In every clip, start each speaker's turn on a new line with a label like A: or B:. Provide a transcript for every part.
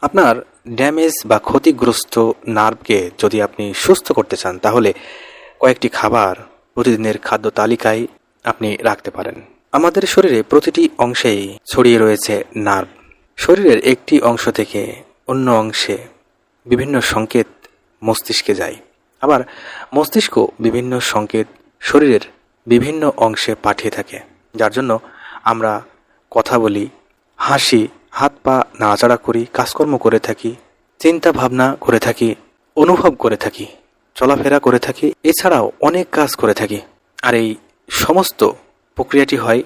A: আপনার ড্যামেজ বা ক্ষতিগ্রস্ত নার্ভকে যদি আপনি সুস্থ করতে চান তাহলে কয়েকটি খাবার প্রতিদিনের খাদ্য তালিকায় আপনি রাখতে পারেন। আমাদের শরীরে প্রতিটি অংশেই ছড়িয়ে রয়েছে নার্ভ। শরীরের একটি অংশ থেকে অন্য অংশে বিভিন্ন সংকেত মস্তিষ্কে যায়, আবার মস্তিষ্ক বিভিন্ন সংকেত শরীরের বিভিন্ন অংশে পাঠিয়ে থাকে, যার জন্য আমরা কথা বলি, হাসি, হাত পা নাড়াচাড়া করি, কাজকর্ম করে থাকি, চিন্তা ভাবনা করে থাকি, অনুভব করে থাকি, চলাফেরা করে থাকি, এছাড়াও অনেক কাজ করে থাকি। আর এই সমস্ত প্রক্রিয়াটি হয়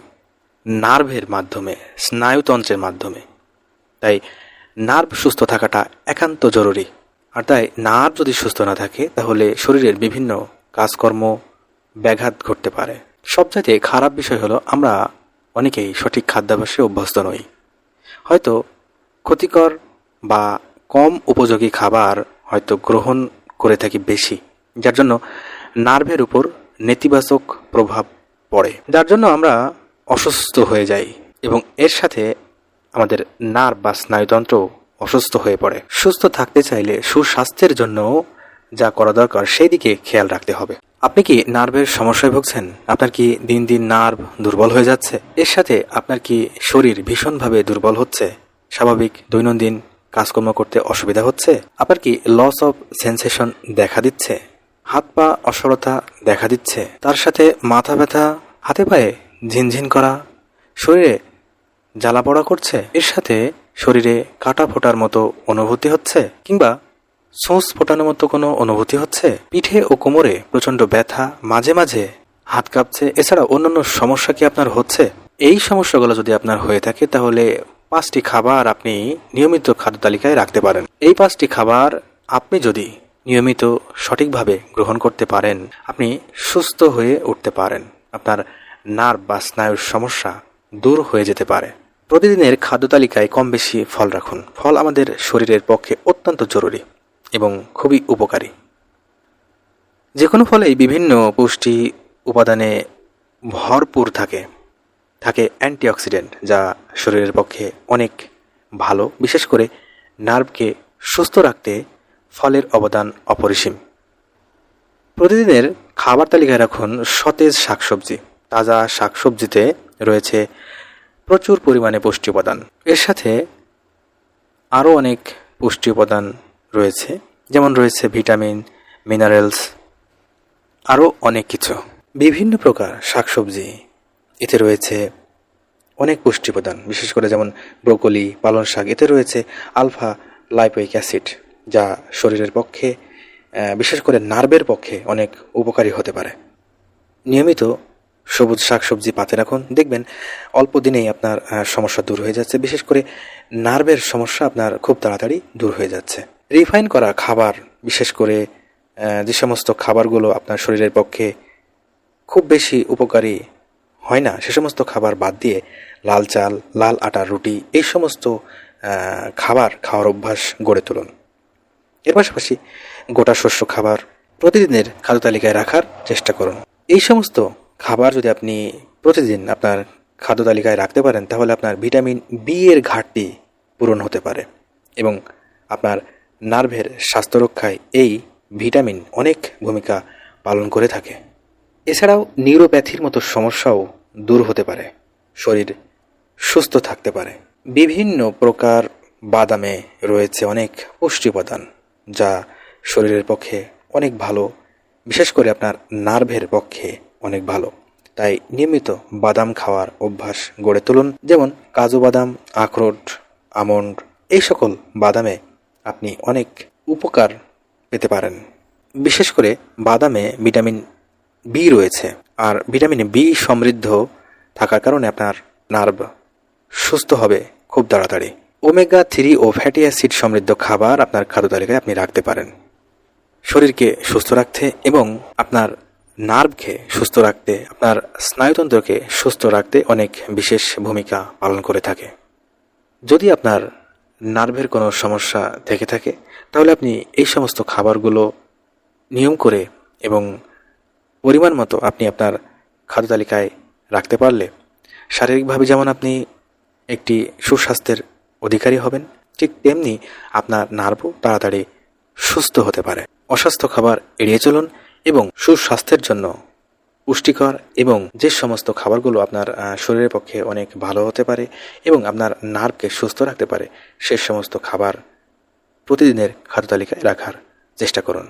A: নার্ভের মাধ্যমে, স্নায়ুতন্ত্রের মাধ্যমে। তাই নার্ভ সুস্থ থাকাটা একান্ত জরুরি। আর তাই নার্ভ যদি সুস্থ না থাকে তাহলে শরীরের বিভিন্ন কাজকর্ম ব্যাঘাত ঘটতে পারে। সবচাইতে খারাপ বিষয় হলো আমরা অনেকেই সঠিক খাদ্যাভ্যাসে অভ্যস্ত নই। হয়তো ক্ষতিকর বা কম উপযোগী খাবার হয়তো গ্রহণ করে থাকি বেশি, যার জন্য নার্ভের উপর নেতিবাচক প্রভাব পড়ে, যার জন্য আমরা অসুস্থ হয়ে যাই এবং এর সাথে আমাদের নার্ভ বা স্নায়ুতন্ত্র অসুস্থ হয়ে পড়ে। সুস্থ থাকতে চাইলে সুস্বাস্থ্যের জন্য যা করা দরকার সেই দিকে খেয়াল রাখতে হবে। আপনি কি নার্ভের সমস্যায় ভুগছেন? আপনার কি দিন দিন নার্ভ দুর্বল হয়ে যাচ্ছে? এর সাথে আপনার কি শরীর ভীষণভাবে দুর্বল হচ্ছে? স্বাভাবিক দৈনন্দিন কাজকর্ম করতে অসুবিধা হচ্ছে? আপনার কি লস অফ সেন্সেশন দেখা দিচ্ছে? হাত পা অসরতা দেখা দিচ্ছে? তার সাথে মাথা ব্যথা, হাতে পায়ে ঝিনঝিন করা, শরীরে জ্বালা পোড়া করছে, এর সাথে শরীরে কাটা ফোটার মতো অনুভূতি হচ্ছে, কিংবা সোঁস ফোটানোর মতো কোনো অনুভূতি হচ্ছে, পিঠে ও কোমরে প্রচণ্ড ব্যথা, মাঝে মাঝে হাত কাঁপছে, এছাড়া অন্যান্য সমস্যা কি আপনার হচ্ছে? এই সমস্যাগুলো যদি আপনার হয়ে থাকে তাহলে 5টি খাবার আপনি নিয়মিত খাদ্য তালিকায় রাখতে পারেন। এই 5টি খাবার আপনি যদি নিয়মিত সঠিকভাবে গ্রহণ করতে পারেন, আপনি সুস্থ হয়ে উঠতে পারেন। আপনার নার্ভ বা স্নায়ুর সমস্যা দূর হয়ে যেতে পারে। প্রতিদিনের খাদ্য তালিকায় কম বেশি ফল রাখুন। ফল আমাদের শরীরের পক্ষে অত্যন্ত জরুরি এবং খুবই উপকারী। যে কোনো ফলেই বিভিন্ন পুষ্টি উপাদানে ভরপুর থাকে অ্যান্টিঅক্সিডেন্ট, যা শরীরের পক্ষে অনেক ভালো। বিশেষ করে নার্ভকে সুস্থ রাখতে ফলের অবদান অপরিসীম। প্রতিদিনের খাবার তালিকায় রাখুন সতেজ শাকসবজি। তাজা শাকসবজিতে রয়েছে প্রচুর পরিমাণে পুষ্টি উপাদান। এর সাথে আরও অনেক পুষ্টি উপাদান রয়েছে, যেমন রয়েছে ভিটামিন, মিনারেলস, আরও অনেক কিছু। বিভিন্ন প্রকার শাকসবজি, এতে রয়েছে অনেক পুষ্টি উপাদান, বিশেষ করে যেমন ব্রোকলি, পালং শাক, এতে রয়েছে আলফা লাইপোইক অ্যাসিড, যা শরীরের পক্ষে, বিশেষ করে নার্ভের পক্ষে অনেক উপকারী হতে পারে। নিয়মিত সবুজ শাকসবজি পাতে রাখুন, দেখবেন অল্প দিনেই আপনার সমস্যা দূর হয়ে যাচ্ছে। বিশেষ করে নার্ভের সমস্যা আপনার খুব তাড়াতাড়ি দূর হয়ে যাচ্ছে। রিফাইন করা খাবার, বিশেষ করে যে সমস্ত খাবারগুলো আপনার শরীরের পক্ষে খুব বেশি উপকারী হয় না, সে সমস্ত খাবার বাদ দিয়ে লাল চাল, লাল আটার রুটি, এই সমস্ত খাবার খাওয়ার অভ্যাস গড়ে তুলুন। এর পাশাপাশি গোটা শস্য খাবার প্রতিদিনের খাদ্য তালিকায় রাখার চেষ্টা করুন। এই সমস্ত খাবার যদি আপনি প্রতিদিন আপনার খাদ্য তালিকায় রাখতে পারেন তাহলে আপনার ভিটামিন বি এর ঘাটতি পূরণ হতে পারে এবং আপনার নার্ভের স্বাস্থ্য রক্ষায় এই ভিটামিন অনেক ভূমিকা পালন করে থাকে। এছাড়াও নিউরোপ্যাথির মতো সমস্যাও দূর হতে পারে, শরীর সুস্থ থাকতে পারে। বিভিন্ন প্রকার বাদামে রয়েছে অনেক পুষ্টি উপাদান, যা শরীরের পক্ষে অনেক ভালো, বিশেষ করে আপনার নার্ভের পক্ষে অনেক ভালো। তাই নিয়মিত বাদাম খাওয়ার অভ্যাস গড়ে তুলুন, যেমন কাজু বাদাম, আখরোট, আমন্ড, এই সকল বাদামে আপনি অনেক উপকার পেতে পারেন। বিশেষ করে বাদামে ভিটামিন বি রয়েছে, আর ভিটামিন বি সমৃদ্ধ থাকার কারণে আপনার নার্ভ সুস্থ হবে খুব তাড়াতাড়ি। ওমেগা 3 ও ফ্যাটি অ্যাসিড সমৃদ্ধ খাবার আপনার খাদ্য তালিকায় আপনি রাখতে পারেন। শরীরকে সুস্থ রাখতে এবং আপনার নার্ভকে সুস্থ রাখতে, আপনার স্নায়ুতন্ত্রকে সুস্থ রাখতে অনেক বিশেষ ভূমিকা পালন করে থাকে। যদি আপনার নার্ভের কোনো সমস্যা থেকে থাকে তাহলে আপনি এই সমস্ত খাবারগুলো নিয়ম করে এবং পরিমাণ মতো আপনি আপনার খাদ্য তালিকায় রাখতে পারলে শারীরিকভাবে যেমন আপনি একটি সুস্বাস্থ্যের অধিকারী হবেন, ঠিক তেমনি আপনার নার্ভও তাড়াতাড়ি সুস্থ হতে পারে। অস্বাস্থ্য খাবার এড়িয়ে চলুন এবং সুস্বাস্থ্যের জন্য পুষ্টিকর এবং যে সমস্ত খাবারগুলো আপনার শরীরের পক্ষে অনেক ভালো হতে পারে এবং আপনার নার্ভকে সুস্থ রাখতে পারে সে সমস্ত খাবার প্রতিদিনের খাদ্য তালিকায় রাখার চেষ্টা করুন।